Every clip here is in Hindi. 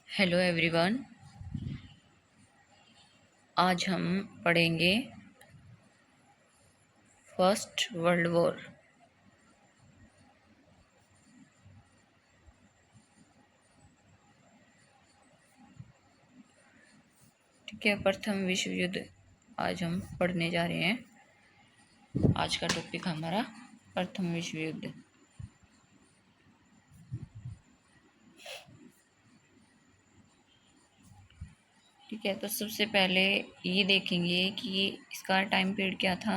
Hello everyone. आज हम पढ़ेंगे फर्स्ट वर्ल्ड वॉर। ठीक है, प्रथम विश्व युद्ध आज हम पढ़ने जा रहे हैं। आज का टॉपिक हमारा प्रथम विश्व युद्ध। ठीक है, तो सबसे पहले ये देखेंगे कि इसका टाइम पीरियड क्या था।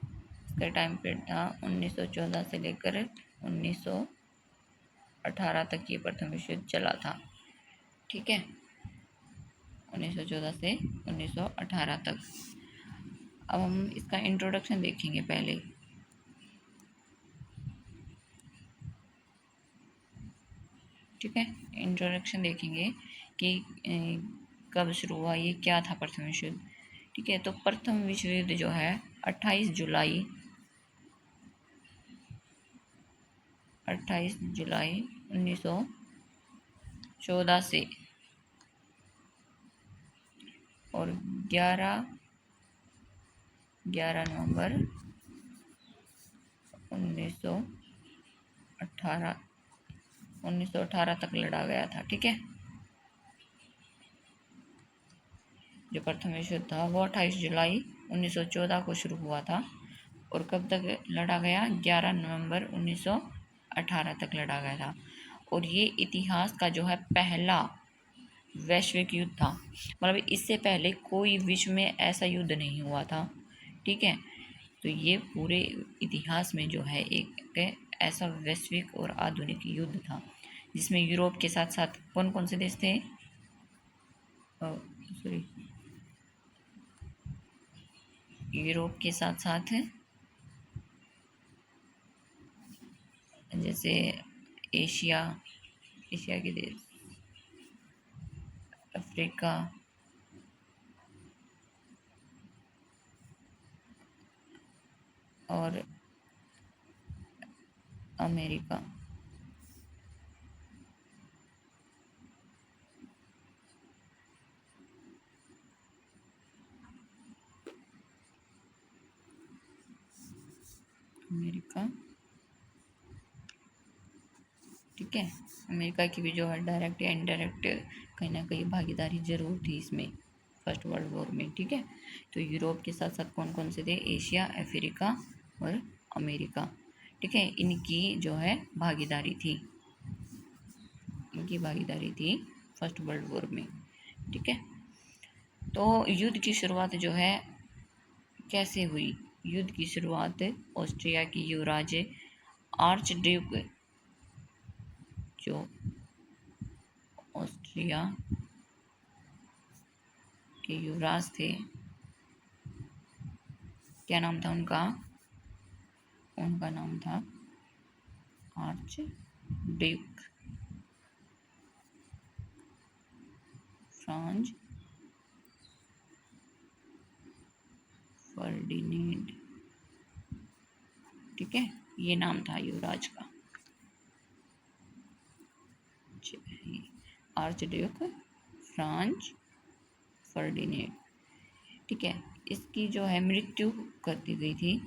इसका टाइम पीरियड था 1914 से लेकर 1918 तक ये प्रथम विश्व युद्ध चला था। ठीक है, 1914 से 1918 तक। अब हम इसका इंट्रोडक्शन देखेंगे पहले। ठीक है, इंट्रोडक्शन देखेंगे कि कब शुरू हुआ, ये क्या था प्रथम विश्व युद्ध। ठीक है, तो प्रथम विश्व युद्ध जो है 28 जुलाई 1914 से और 11 नवंबर 1918 तक लड़ा गया था। ठीक है, जो प्रथम विश्व युद्ध था वो 28 जुलाई 1914 को शुरू हुआ था और कब तक लड़ा गया, 11 नवंबर 1918 तक लड़ा गया था। और ये इतिहास का जो है पहला वैश्विक युद्ध था। मतलब इससे पहले कोई विश्व में ऐसा युद्ध नहीं हुआ था। ठीक है, तो ये पूरे इतिहास में जो है एक ऐसा वैश्विक और आधुनिक युद्ध था जिसमें यूरोप के साथ साथ कौन कौन से देश थे, सॉरी, यूरोप के साथ साथ जैसे एशिया एशिया के देश, अफ्रीका, और अमेरिका। अमेरिका, ठीक है, अमेरिका की भी जो है डायरेक्ट या इनडायरेक्ट कहीं ना कहीं भागीदारी जरूर थी इसमें, फर्स्ट वर्ल्ड वॉर में। ठीक है, तो यूरोप के साथ साथ कौन कौन से थे, एशिया, अफ्रीका और अमेरिका। ठीक है, इनकी जो है भागीदारी थी, इनकी भागीदारी थी फर्स्ट वर्ल्ड वॉर में। ठीक है, तो युद्ध की शुरुआत जो है कैसे हुई। युद्ध की शुरुआत ऑस्ट्रिया की युवराज आर्च ड्यूक, जो ऑस्ट्रिया के युवराज थे, क्या नाम था उनका, उनका नाम था आर्च ड्यूक फ्रांज फर्डिनेंड। ठीक है, ये नाम था युवराज का, आर्च ड्यूक फ्रांज फर्डिनेंड। ठीक है, इसकी जो है मृत्यु कर दी गई थी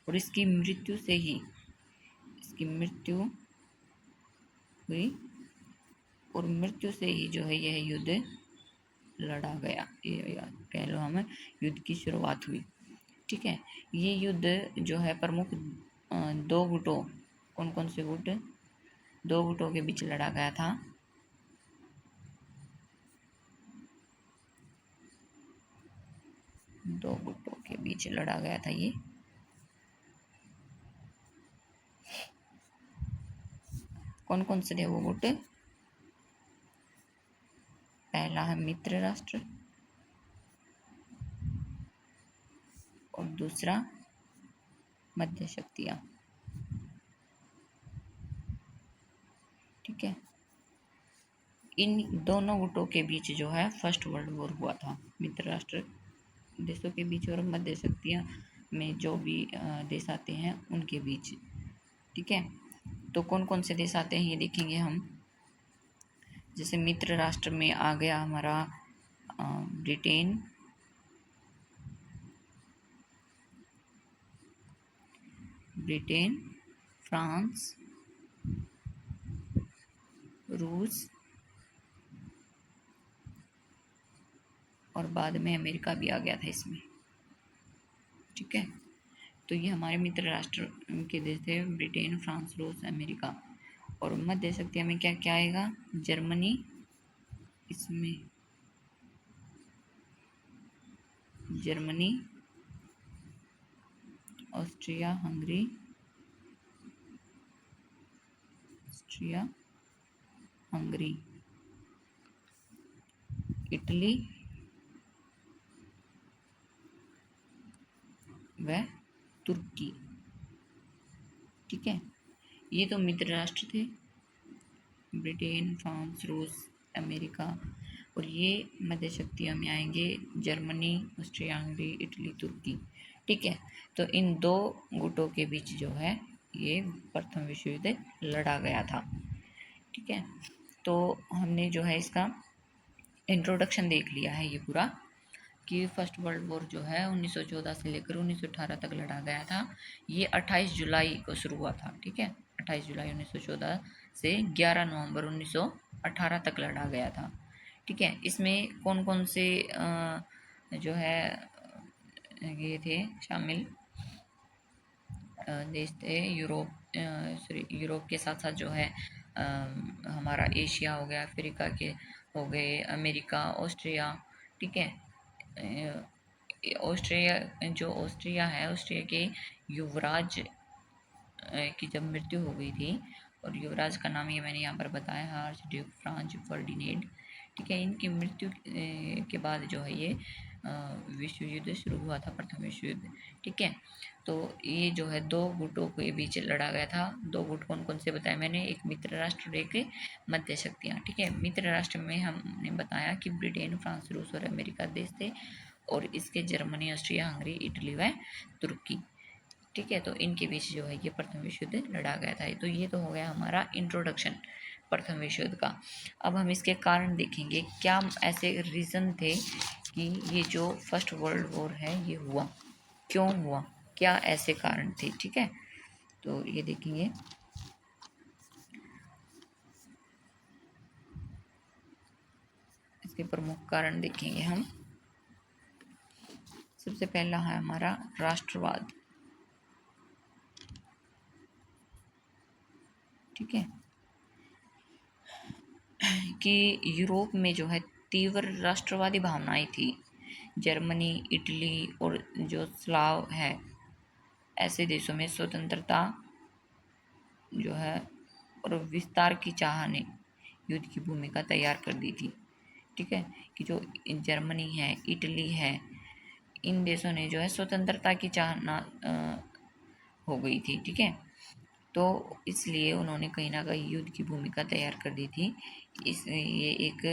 और इसकी मृत्यु से ही, इसकी मृत्यु हुई और मृत्यु से ही जो है यह युद्ध लड़ा गया, ये कह लो हमें युद्ध की शुरुआत हुई। ठीक है, ये युद्ध जो है प्रमुख दो गुटों, कौन कौन से गुट, दो गुटों के बीच लड़ा गया था। दो गुटों के बीच लड़ा गया था ये। कौन कौन से थे वो गुट, पहला है मित्र राष्ट्र और दूसरा मध्य शक्तियां। ठीक है, इन दोनों गुटों के बीच जो है फर्स्ट वर्ल्ड वॉर हुआ था, मित्र राष्ट्र देशों के बीच और मध्य शक्तियां में जो भी देश आते हैं उनके बीच। ठीक है, तो कौन कौन से देश आते हैं ये देखेंगे हम। जैसे मित्र राष्ट्र में आ गया हमारा ब्रिटेन, फ्रांस, रूस और बाद में अमेरिका भी आ गया था इसमें। ठीक है, तो ये हमारे मित्र राष्ट्र के देश थे, ब्रिटेन, फ्रांस, रूस, अमेरिका। और मध्य शक्तियाँ में क्या क्या आएगा? जर्मनी, इसमें जर्मनी, ऑस्ट्रिया हंगरी, इटली व तुर्की। ठीक है, ये तो मित्र राष्ट्र थे, ब्रिटेन, फ्रांस, रूस, अमेरिका। और ये मध्य शक्तियों में आएंगे जर्मनी, ऑस्ट्रिया हंगरी, इटली, तुर्की। ठीक है, तो इन दो गुटों के बीच जो है ये प्रथम विश्व युद्ध लड़ा गया था। ठीक है, तो हमने जो है इसका इंट्रोडक्शन देख लिया है ये पूरा, कि फर्स्ट वर्ल्ड वॉर जो है 1914 से लेकर 1918 तक लड़ा गया था। ये 28 जुलाई को शुरू हुआ था। ठीक है, 28 जुलाई 1914 से 11 नवंबर 1918 तक लड़ा गया था। ठीक है, इसमें कौन कौन से जो है ये थे शामिल देश थे? यूरोप के साथ साथ जो है हमारा एशिया हो गया, अफ्रीका के हो गए, अमेरिका, ऑस्ट्रिया। ठीक है, ऑस्ट्रिया है, ऑस्ट्रिया के युवराज की जब मृत्यु हो गई थी, और युवराज का नाम ये मैंने यहाँ पर बताया, आर्चड्यूक फ्रांज फर्डिनेंड। ठीक है, इनकी मृत्यु के बाद जो है ये विश्व युद्ध शुरू हुआ था, प्रथम विश्व युद्ध। ठीक है, तो ये जो है दो गुटों के बीच लड़ा गया था। दो गुट कौन कौन से बताए मैंने? एक मित्र राष्ट्र और एक मध्य शक्तियाँ। ठीक है, मित्र राष्ट्र में हमने बताया कि ब्रिटेन, फ्रांस, रूस और अमेरिका देश थे, और इसके जर्मनी, ऑस्ट्रिया हंगरी, इटली व तुर्की। ठीक है, तो इनके बीच जो है ये प्रथम विश्व युद्ध लड़ा गया था। तो ये तो हो गया हमारा इंट्रोडक्शन प्रथम विश्व युद्ध का। अब हम इसके कारण देखेंगे, क्या ऐसे रीज़न थे कि ये जो फर्स्ट वर्ल्ड वॉर है ये हुआ, क्यों हुआ, क्या ऐसे कारण थे। ठीक है, तो ये देखेंगे। इसके प्रमुख कारण देखेंगे हम। सबसे पहला है हमारा राष्ट्रवाद। ठीक है, कि यूरोप में जो है तीव्र राष्ट्रवादी भावनाएं थी। जर्मनी, इटली और जो स्लाव है, ऐसे देशों में स्वतंत्रता जो है और विस्तार की चाह ने युद्ध की भूमिका तैयार कर दी थी। ठीक है, कि जो जर्मनी है, इटली है, इन देशों ने जो है स्वतंत्रता की चाहना हो गई थी। ठीक है, तो इसलिए उन्होंने कहीं ना कहीं युद्ध की भूमिका तैयार कर दी थी। ये एक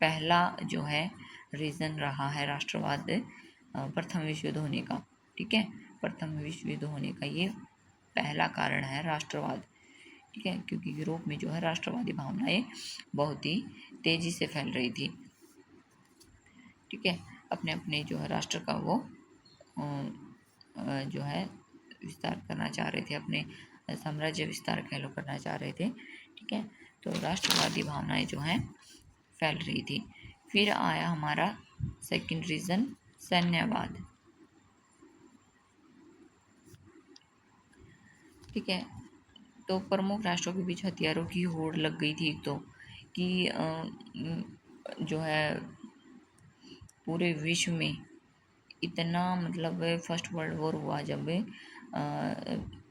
पहला जो है रीज़न रहा है राष्ट्रवाद प्रथम विश्व युद्ध होने का। ठीक है, प्रथम विश्व युद्ध होने का ये पहला कारण है राष्ट्रवाद। ठीक है, क्योंकि यूरोप में जो है राष्ट्रवादी भावनाएं बहुत ही तेज़ी से फैल रही थी। ठीक है, अपने अपने जो है राष्ट्र का वो जो है विस्तार करना चाह रहे थे, अपने साम्राज्य विस्तार कह लो करना चाह रहे थे। ठीक है, तो राष्ट्रवादी भावनाएं जो हैं फैल रही थी। फिर आया हमारा सेकंड रीज़न, सैन्यवाद। ठीक है, तो प्रमुख राष्ट्रों के बीच हथियारों की होड़ लग गई थी। तो कि जो है पूरे विश्व में इतना मतलब फर्स्ट वर्ल्ड वॉर हुआ जब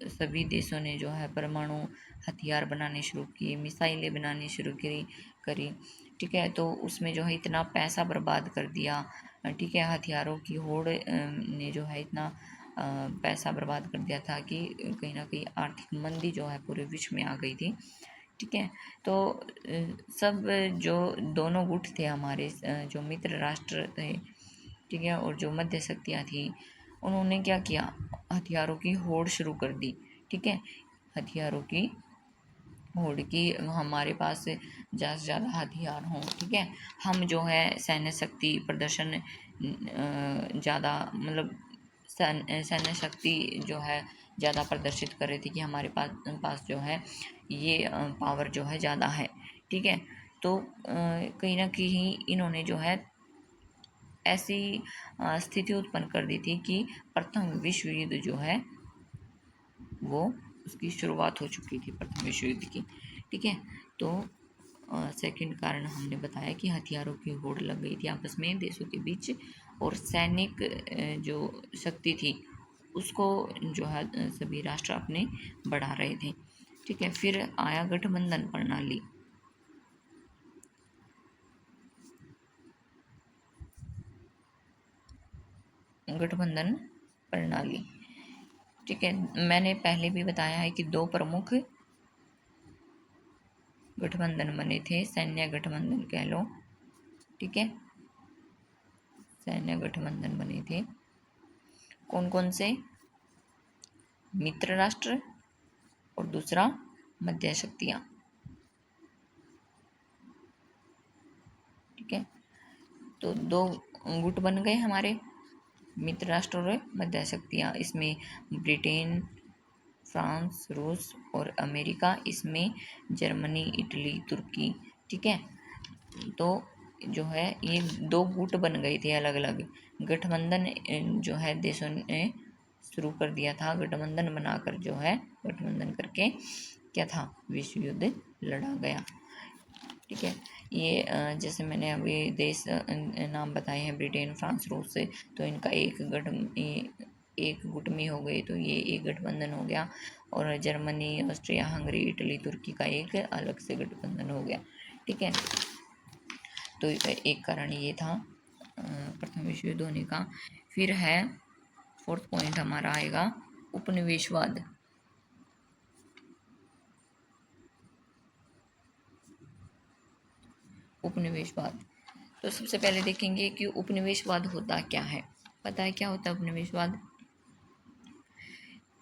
सभी देशों ने जो है परमाणु हथियार बनाने शुरू किए, मिसाइलें बनानी शुरू करी। ठीक है, तो उसमें जो है इतना पैसा बर्बाद कर दिया। ठीक है, हथियारों की होड़ ने जो है इतना पैसा बर्बाद कर दिया था कि कहीं ना कहीं आर्थिक मंदी जो है पूरे विश्व में आ गई थी। ठीक है, तो सब जो दोनों गुट थे हमारे, जो मित्र राष्ट्र थे, ठीक है, और जो मध्य शक्तियाँ थी, उन्होंने क्या किया? हथियारों की होड़ शुरू कर दी। ठीक है, हथियारों की होड़ की हमारे पास ज़्यादा से ज़्यादा हथियार हों, ठीक है। हम जो है सैन्य शक्ति प्रदर्शन ज़्यादा मतलब सैन्य शक्ति जो है ज़्यादा प्रदर्शित कर रही थी कि हमारे पास जो है ये पावर जो है ज़्यादा है, ठीक है। तो कहीं ना कहीं इन्होंने जो है ऐसी स्थिति उत्पन्न कर दी थी कि प्रथम विश्व युद्ध जो है वो उसकी शुरुआत हो चुकी थी, प्रथम विश्व युद्ध की, ठीक है। तो सेकंड कारण हमने बताया कि हथियारों की होड़ लग गई थी आपस में देशों के बीच, और सैनिक जो शक्ति थी उसको जो है सभी राष्ट्र अपने बढ़ा रहे थे, ठीक है। फिर आया गठबंधन प्रणाली। गठबंधन प्रणाली, ठीक है। मैंने पहले भी बताया है कि दो प्रमुख गठबंधन बने थे, सैन्य गठबंधन कह लो, ठीक है। सैन्य गठबंधन बने थे कौन कौन से? मित्र राष्ट्र और दूसरा मध्य शक्तियां, ठीक है। तो दो गुट बन गए हमारे, मित्र राष्ट्र और मध्य शक्तियां। इसमें ब्रिटेन, फ्रांस, रूस और अमेरिका, इसमें जर्मनी, इटली, तुर्की, ठीक है। तो जो है ये दो गुट बन गए थे अलग अलग। गठबंधन जो है देशों ने शुरू कर दिया था, गठबंधन बनाकर जो है गठबंधन करके क्या था, विश्व युद्ध लड़ा गया, ठीक है। ये जैसे मैंने अभी देश नाम बताए हैं, ब्रिटेन, फ्रांस, रूस से, तो इनका एक गुट में हो गए, तो ये एक गठबंधन हो गया। और जर्मनी, ऑस्ट्रिया, हंगरी, इटली, तुर्की का एक अलग से गठबंधन हो गया, ठीक है। तो एक कारण ये था प्रथम विश्व युद्ध होने का। फिर है फोर्थ पॉइंट हमारा आएगा उपनिवेशवाद। उपनिवेशवाद, तो सबसे पहले देखेंगे कि उपनिवेशवाद होता क्या है। पता है क्या होता है उपनिवेशवाद?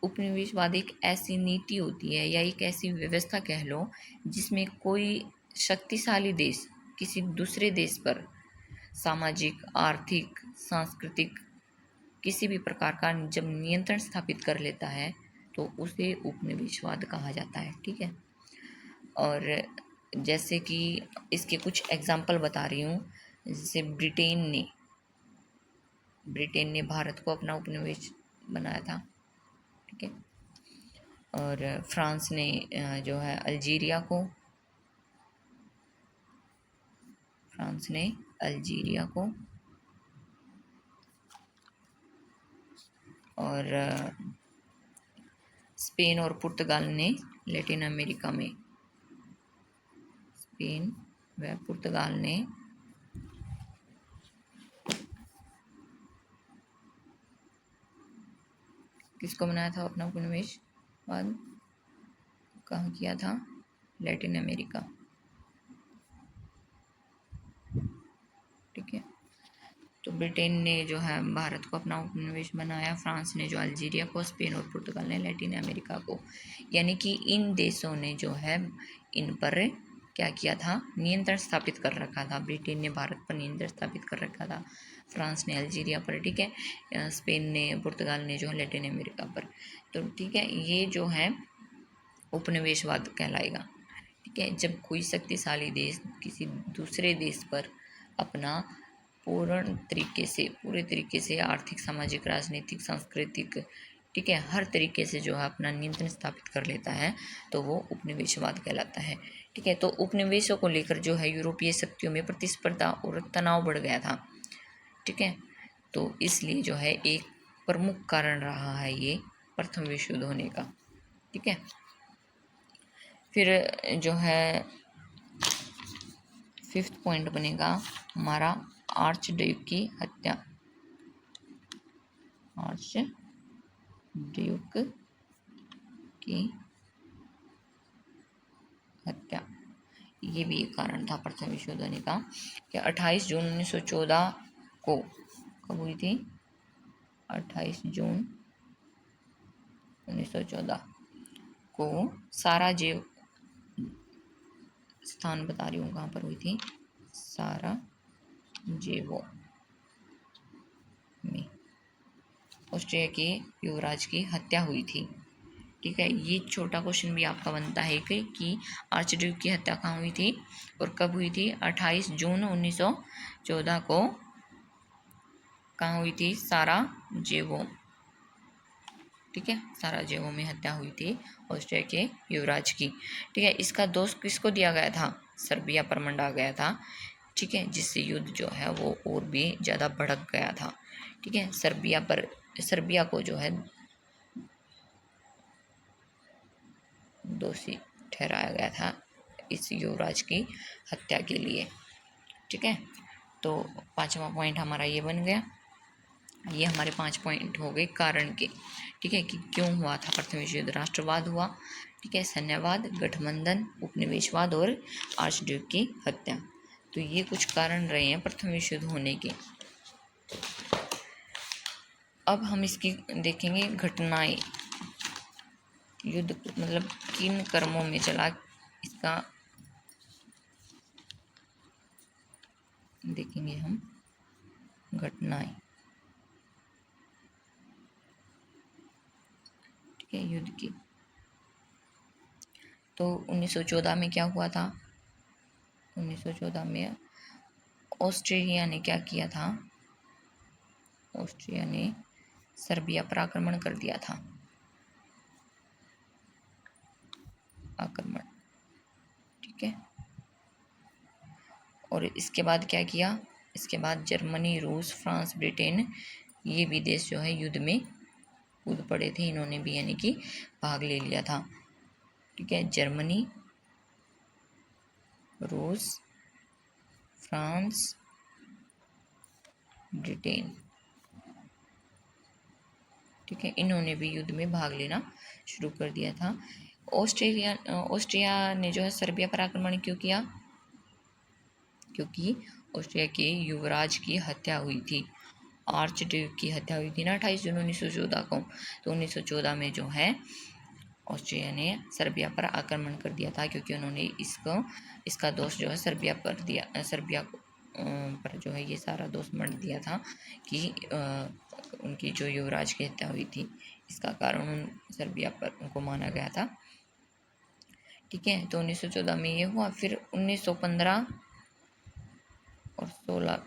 उपनिवेशवाद एक ऐसी नीति होती है या एक ऐसी व्यवस्था कह लो जिसमें कोई शक्तिशाली देश किसी दूसरे देश पर सामाजिक, आर्थिक, सांस्कृतिक किसी भी प्रकार का जब नियंत्रण स्थापित कर लेता है तो उसे उपनिवेशवाद कहा जाता है, ठीक है। और जैसे कि इसके कुछ एग्जाम्पल बता रही हूँ। जैसे ब्रिटेन ने भारत को अपना उपनिवेश बनाया था, ठीक है। और फ्रांस ने जो है अल्जीरिया को, और स्पेन और पुर्तगाल ने लैटिन अमेरिका में, स्पेन व पुर्तगाल ने किसको बनाया था अपना उपनिवेशवाद? कहाँ किया था? लैटिन अमेरिका, ठीक है। तो ब्रिटेन ने जो है भारत को अपना उपनिवेश बनाया, फ्रांस ने जो अल्जीरिया को, स्पेन और पुर्तगाल ने लैटिन अमेरिका को। यानी कि इन देशों ने जो है इन पर क्या किया था, नियंत्रण स्थापित कर रखा था। ब्रिटेन ने भारत पर नियंत्रण स्थापित कर रखा था, फ्रांस ने अल्जीरिया पर, ठीक है, स्पेन ने, पुर्तगाल ने जो है लैटिन अमेरिका पर। तो ठीक है, ये जो है उपनिवेशवाद कहलाएगा, ठीक है। जब कोई शक्तिशाली देश किसी दूसरे देश पर अपना पूरे तरीके से आर्थिक, सामाजिक, राजनीतिक, सांस्कृतिक, ठीक है, हर तरीके से जो है अपना नियंत्रण स्थापित कर लेता है तो वो उपनिवेशवाद कहलाता है, ठीक है। तो उपनिवेशों को लेकर जो है यूरोपीय शक्तियों में प्रतिस्पर्धा और तनाव बढ़ गया था, ठीक है। तो इसलिए जो है एक प्रमुख कारण रहा है ये प्रथम विश्व युद्ध होने का, ठीक है। फिर जो है फिफ्थ पॉइंट बनेगा हमारा आर्च ड्यूक की हत्या। आर्च ड्यूक की हत्या, ये भी एक कारण था प्रथम विश्व युद्ध होने का। कि 28 जून 1914 को, कब हुई थी? 28 जून 1914 को स्थान बता रही हूँ कहाँ पर हुई थी, साराजेवो में ऑस्ट्रिया के युवराज की हत्या हुई थी। ठीक है, ये छोटा क्वेश्चन भी आपका बनता है कि आर्चड्यूक की हत्या कहाँ हुई थी और कब हुई थी। 28 जून 1914 को कहाँ हुई थी, साराजेवो। ठीक है, साराजेवो में हत्या हुई थी ऑस्ट्रिया के युवराज की। ठीक है, इसका दोष किसको दिया गया था, सर्बिया पर मंडा गया था। ठीक है, जिससे युद्ध जो है वो और भी ज़्यादा भड़क गया था। ठीक है, सर्बिया को जो है दोषी ठहराया गया था इस युवराज की हत्या के लिए। ठीक है, तो 5वां पॉइंट हमारा ये बन गया। ये हमारे 5 पॉइंट हो गए कारण के। ठीक है, कि क्यों हुआ था प्रथम विश्व युद्ध। राष्ट्रवाद हुआ, ठीक है, सैन्यवाद, गठबंधन, उपनिवेशवाद और आर्चड्यूक की हत्या। तो ये कुछ कारण रहे हैं प्रथम विश्व युद्ध होने के। अब हम इसकी देखेंगे घटनाएं। युद्ध मतलब किन कर्मों में चला, इसका देखेंगे हम घटनाएं। ठीक है, युद्ध की। तो 1914 में क्या हुआ था, 1914 में ऑस्ट्रेलिया ने क्या किया था, ऑस्ट्रिया ने सर्बिया पर आक्रमण कर दिया था, आक्रमण। ठीक है, और इसके बाद क्या किया, इसके बाद जर्मनी, रूस, फ्रांस, ब्रिटेन, ये भी देश जो है युद्ध में कूद पड़े थे। इन्होंने भी यानी कि भाग ले लिया था। ठीक है, जर्मनी, रूस, फ्रांस, ब्रिटेन, ठीक है, इन्होंने भी युद्ध में भाग लेना शुरू कर दिया था। ऑस्ट्रिया ने जो है सर्बिया पर आक्रमण क्यों किया, क्योंकि ऑस्ट्रिया के युवराज की हत्या हुई थी, आर्च ड्यूक की हत्या हुई थी ना 28 जून 1914 को। तो 1914 में जो है ऑस्ट्रिया ने सर्बिया पर आक्रमण कर दिया था, क्योंकि उन्होंने इसका दोष जो है सर्बिया पर दिया, सर्बिया पर जो है ये सारा दोष मढ़ दिया था कि उनकी जो युवराज की हत्या हुई थी, इसका कारण सर्बिया पर उनको माना गया था। ठीक है, तो 1914 में ये हुआ। फिर 1915 और 16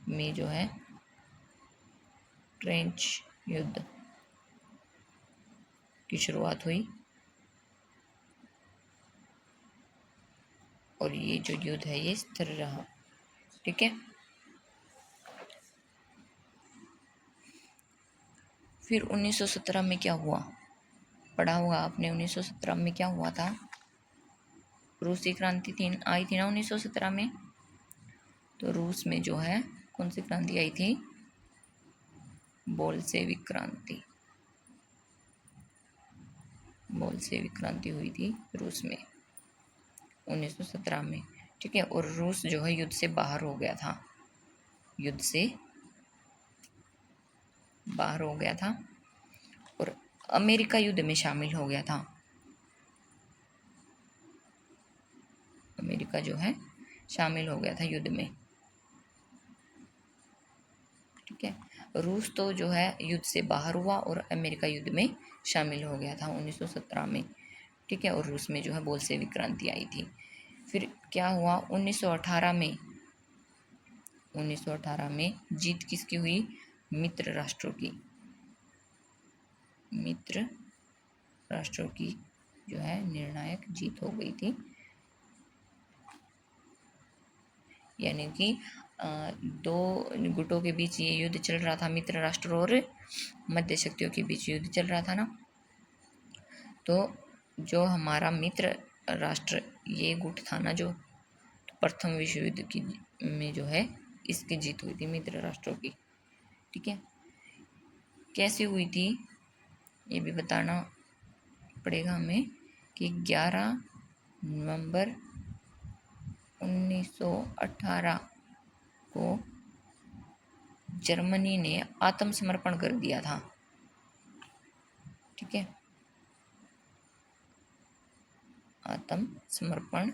में जो है ट्रेंच युद्ध की शुरुआत हुई, और ये जो युद्ध है ये स्थिर रहा। ठीक है, फिर 1917 में क्या हुआ, पढ़ा होगा आपने। 1917 में क्या हुआ था, रूसी क्रांति आई थी ना 1917 में। तो रूस में जो है कौन सी क्रांति आई थी, बोल्शेविक क्रांति, बोल्शेविक क्रांति हुई थी रूस में 1917 में। ठीक है, और रूस जो है युद्ध से बाहर हो गया था, युद्ध से बाहर हो गया था, और अमेरिका युद्ध में शामिल हो गया था। अमेरिका जो है शामिल हो गया था युद्ध में। ठीक है, रूस तो जो है युद्ध से बाहर हुआ और अमेरिका युद्ध में शामिल हो गया था 1917 में। ठीक है, और रूस में जो है बोल्शेविक क्रांति आई थी। फिर क्या हुआ 1918 में, 1918 में जीत किसकी हुई, मित्र राष्ट्रों की, मित्र राष्ट्रों की जो है निर्णायक जीत हो गई थी। यानी कि दो गुटों के बीच ये युद्ध चल रहा था, मित्र राष्ट्र और मध्य शक्तियों के बीच युद्ध चल रहा था ना। तो जो हमारा मित्र राष्ट्र ये गुट था ना, जो प्रथम विश्व युद्ध की में जो है इसकी जीत हुई थी मित्र राष्ट्रों की। ठीक है, कैसे हुई थी ये भी बताना पड़ेगा हमें कि 11 नवंबर 1918 को जर्मनी ने आत्मसमर्पण कर दिया था। ठीक है, आत्मसमर्पण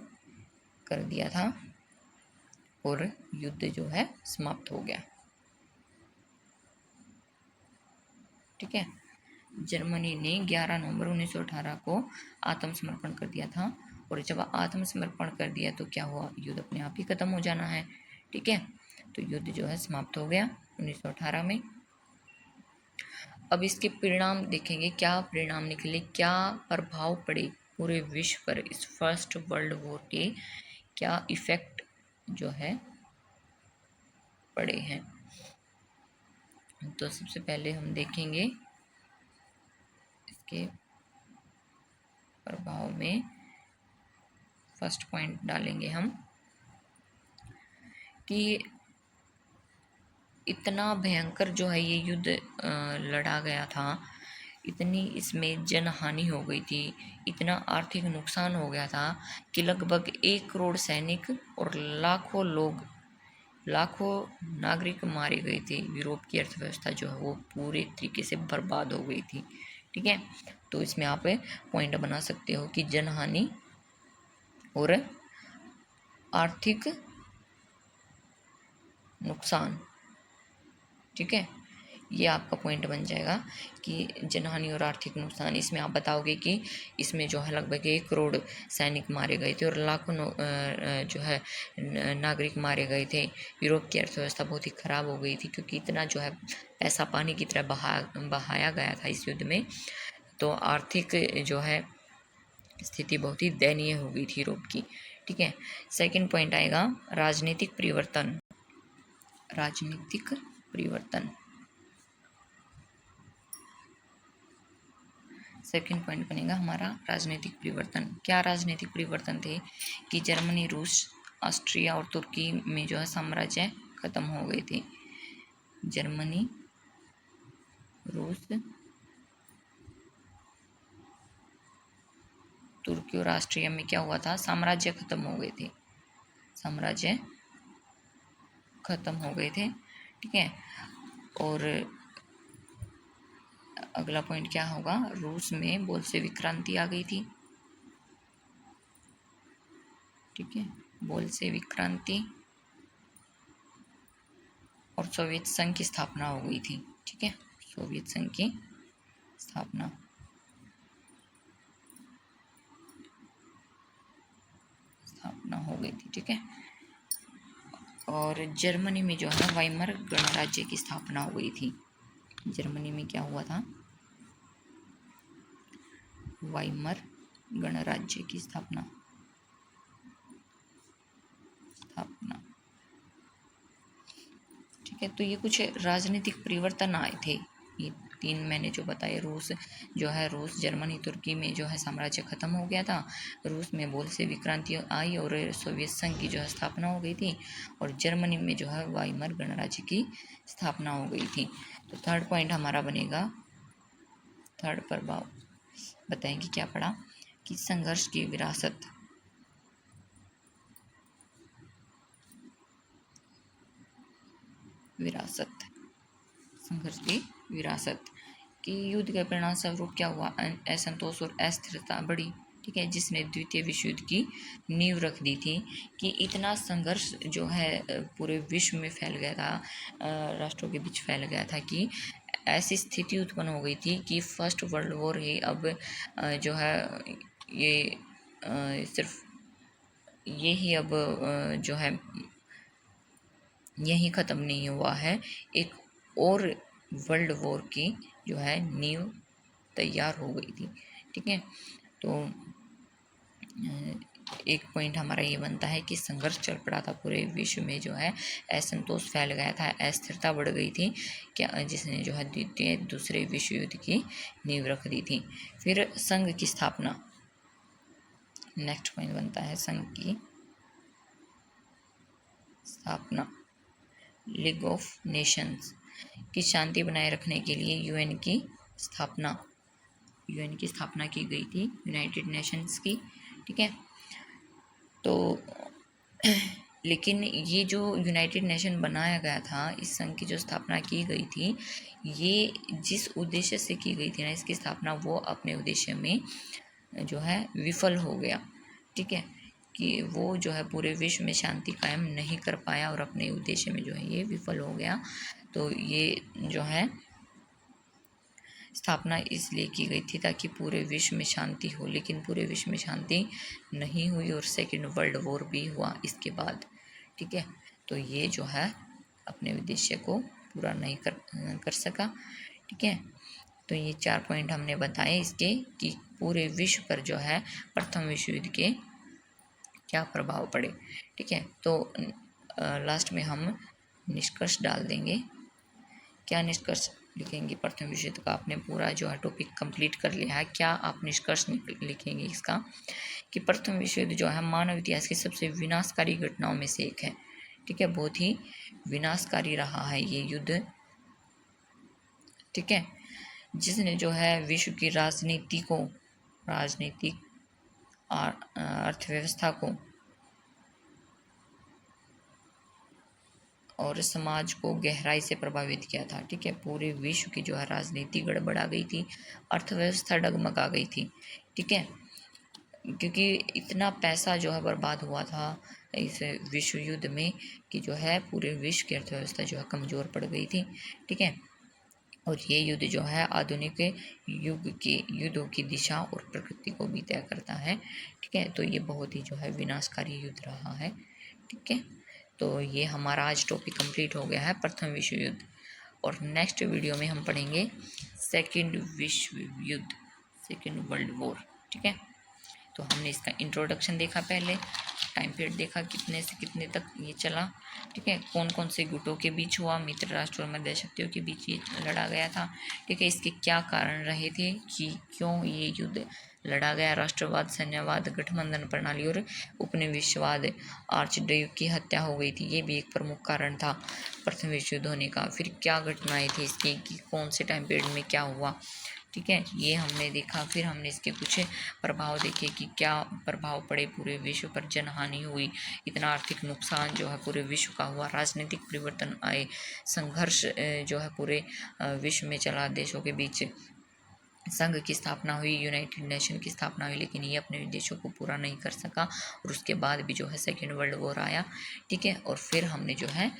कर दिया था और युद्ध जो है समाप्त हो गया। ठीक है, जर्मनी ने 11 नवंबर 1918 को आत्मसमर्पण कर दिया था, और जब आत्मसमर्पण कर दिया तो क्या हुआ, युद्ध अपने आप ही खत्म हो जाना है। ठीक है, तो युद्ध जो है समाप्त हो गया 1918 में। अब इसके परिणाम देखेंगे, क्या परिणाम निकले, क्या प्रभाव पड़े पूरे विश्व पर, इस फर्स्ट वर्ल्ड वॉर के क्या इफेक्ट जो है पड़े हैं। तो सबसे पहले हम देखेंगे इसके प्रभाव में, फर्स्ट पॉइंट डालेंगे हम कि इतना भयंकर जो है ये युद्ध लड़ा गया था, इतनी इसमें जनहानि हो गई थी, इतना आर्थिक नुकसान हो गया था कि लगभग 1 करोड़ सैनिक और लाखों लोग, लाखों नागरिक मारे गए थे। यूरोप की अर्थव्यवस्था जो है वो पूरे तरीके से बर्बाद हो गई थी। ठीक है, तो इसमें आप पॉइंट बना सकते हो कि जनहानि और आर्थिक नुकसान। ठीक है, ये आपका पॉइंट बन जाएगा कि जनहानि और आर्थिक नुकसान। इसमें आप बताओगे कि इसमें जो है लगभग 1 करोड़ सैनिक मारे गए थे और लाखों जो है नागरिक मारे गए थे। यूरोप की अर्थव्यवस्था बहुत ही ख़राब हो गई थी, क्योंकि इतना जो है पैसा पानी की तरह बहाया गया था इस युद्ध में। तो आर्थिक जो है स्थिति बहुत ही दयनीय हो गई थी यूरोप की। ठीक है, सेकंड पॉइंट आएगा राजनीतिक परिवर्तन। राजनीतिक परिवर्तन, सेकंड पॉइंट बनेगा हमारा राजनीतिक परिवर्तन। क्या राजनीतिक परिवर्तन थे कि जर्मनी, रूस, ऑस्ट्रिया और तुर्की में जो है साम्राज्य खत्म हो गए थे। जर्मनी, रूस, तुर्की और ऑस्ट्रिया में क्या हुआ था, साम्राज्य खत्म हो गए थे, साम्राज्य खत्म हो गए थे। ठीक है, और अगला पॉइंट क्या होगा, रूस में बोल्शेविक क्रांति आ गई थी। ठीक है, बोल्शेविक क्रांति, और सोवियत संघ की स्थापना हो गई थी। ठीक है, सोवियत संघ की स्थापना हो गई थी। ठीक है, और जर्मनी में जो है वाइमर गणराज्य की स्थापना हो गई थी। जर्मनी में क्या हुआ था, वाइमर गणराज्य की स्थापना। ठीक है, तो ये कुछ राजनीतिक परिवर्तन आए थे। ये 3 मैंने जो बताए, रूस जो है, रूस, जर्मनी, तुर्की में जो है साम्राज्य खत्म हो गया था। रूस में बोल्शेविक क्रांति आई और सोवियत संघ की जो है स्थापना हो गई थी, और जर्मनी में जो है वाइमर गणराज्य की स्थापना हो गई थी। तो थर्ड पॉइंट हमारा बनेगा, थर्ड प्रभाव बताएंगे क्या पड़ा कि संघर्ष की विरासत। संघर्ष की विरासत कि युद्ध के परिणाम स्वरूप क्या हुआ, असंतोष और अस्थिरता बढ़ी। ठीक है, जिसने द्वितीय विश्व युद्ध की नींव रख दी थी कि इतना संघर्ष जो है पूरे विश्व में फैल गया था, राष्ट्रों के बीच फैल गया था कि ऐसी स्थिति उत्पन्न हो गई थी कि फर्स्ट वर्ल्ड वॉर ही अब जो है ये सिर्फ ये ही अब जो है यही ख़त्म नहीं हुआ है, एक और वर्ल्ड वॉर की जो है नींव तैयार हो गई थी। ठीक है, तो एक पॉइंट हमारा ये बनता है कि संघर्ष चल पड़ा था पूरे विश्व में, जो है असंतोष फैल गया था, अस्थिरता बढ़ गई थी, क्या जिसने जो है दूसरे विश्व युद्ध की नींव रख दी थी। फिर संघ की स्थापना, नेक्स्ट पॉइंट बनता है संघ की स्थापना। लीग ऑफ नेशंस की शांति बनाए रखने के लिए यूएन की स्थापना की गई थी, यूनाइटेड नेशंस की। ठीक है, तो लेकिन ये जो यूनाइटेड नेशन बनाया गया था, इस संघ की जो स्थापना की गई थी, ये जिस उद्देश्य से की गई थी ना इसकी स्थापना, वो अपने उद्देश्य में जो है विफल हो गया। ठीक है, कि वो जो है पूरे विश्व में शांति कायम नहीं कर पाया और अपने उद्देश्य में जो है ये विफल हो गया। तो ये जो है स्थापना इसलिए की गई थी ताकि पूरे विश्व में शांति हो, लेकिन पूरे विश्व में शांति नहीं हुई और सेकेंड वर्ल्ड वॉर भी हुआ इसके बाद। ठीक है, तो ये जो है अपने उद्देश्य को पूरा नहीं कर सका। ठीक है, तो ये 4 पॉइंट हमने बताए इसके कि पूरे विश्व पर जो है प्रथम विश्व युद्ध के क्या प्रभाव पड़े। ठीक है, तो लास्ट में हम निष्कर्ष डाल देंगे। क्या निष्कर्ष लिखेंगे प्रथम विश्व युद्ध का? आपने पूरा जो है टॉपिक कंप्लीट कर लिया है, क्या आप निष्कर्ष लिखेंगे इसका कि प्रथम विश्व युद्ध जो है मानव इतिहास की सबसे विनाशकारी घटनाओं में से एक है। ठीक है, बहुत ही विनाशकारी रहा है ये युद्ध। ठीक है, जिसने जो है विश्व की राजनीतिक अर्थव्यवस्था को और समाज को गहराई से प्रभावित किया था। ठीक है, पूरे विश्व की जो है राजनीति गड़बड़ा गई थी, अर्थव्यवस्था डगमगा गई थी। ठीक है, क्योंकि इतना पैसा जो है बर्बाद हुआ था इस विश्व युद्ध में कि जो है पूरे विश्व की अर्थव्यवस्था जो है कमज़ोर पड़ गई थी। ठीक है, और ये युद्ध जो है आधुनिक युद्धों की दिशा और प्रकृति को भी तय करता है। ठीक है, तो ये बहुत ही जो है विनाशकारी युद्ध रहा है। ठीक है, तो ये हमारा आज टॉपिक कंप्लीट हो गया है प्रथम विश्व युद्ध, और नेक्स्ट वीडियो में हम पढ़ेंगे सेकेंड विश्व युद्ध, सेकेंड वर्ल्ड वॉर। ठीक है, तो हमने इसका इंट्रोडक्शन देखा, पहले टाइम पीरियड देखा कितने से कितने तक ये चला। ठीक है, कौन कौन से गुटों के बीच हुआ, मित्र राष्ट्र और मध्य शक्तियों के बीच ये लड़ा गया था। ठीक है, इसके क्या कारण रहे थे कि क्यों ये युद्ध लड़ा गया। राष्ट्रवाद, सैन्यवाद, गठबंधन प्रणाली और उपनिवेशवाद, आर्चड्यूक की हत्या हो गई थी, ये भी एक प्रमुख कारण था प्रथम विश्व युद्ध होने का। फिर क्या घटनाएं थी इसकी कि कौन से टाइम पीरियड में क्या हुआ। ठीक है, ये हमने देखा। फिर हमने इसके कुछ प्रभाव देखे कि क्या प्रभाव पड़े पूरे विश्व पर, जनहानि हुई, इतना आर्थिक नुकसान जो है पूरे विश्व का हुआ, राजनीतिक परिवर्तन आए, संघर्ष जो है पूरे विश्व में चला, देशों के बीच संघ की स्थापना हुई, यूनाइटेड नेशन की स्थापना हुई, लेकिन ये अपने उद्देश्यों को पूरा नहीं कर सका और उसके बाद भी जो है सेकेंड वर्ल्ड वॉर आया। ठीक है, और फिर हमने जो है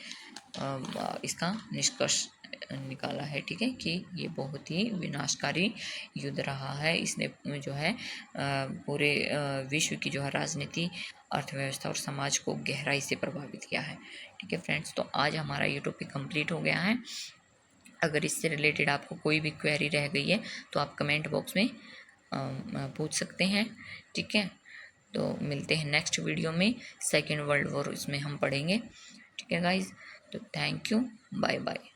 इसका निष्कर्ष निकाला है। ठीक है, कि ये बहुत ही विनाशकारी युद्ध रहा है, इसने जो है पूरे विश्व की जो है राजनीति, अर्थव्यवस्था और समाज को गहराई से प्रभावित किया है। ठीक है फ्रेंड्स, तो आज हमारा ये टॉपिक कंप्लीट हो गया है। अगर इससे रिलेटेड आपको कोई भी क्वेरी रह गई है तो आप कमेंट बॉक्स में पूछ सकते हैं। ठीक है, तो मिलते हैं नेक्स्ट वीडियो में, सेकेंड वर्ल्ड वॉर इसमें हम पढ़ेंगे। ठीक है गाइज, तो थैंक यू, बाय बाय।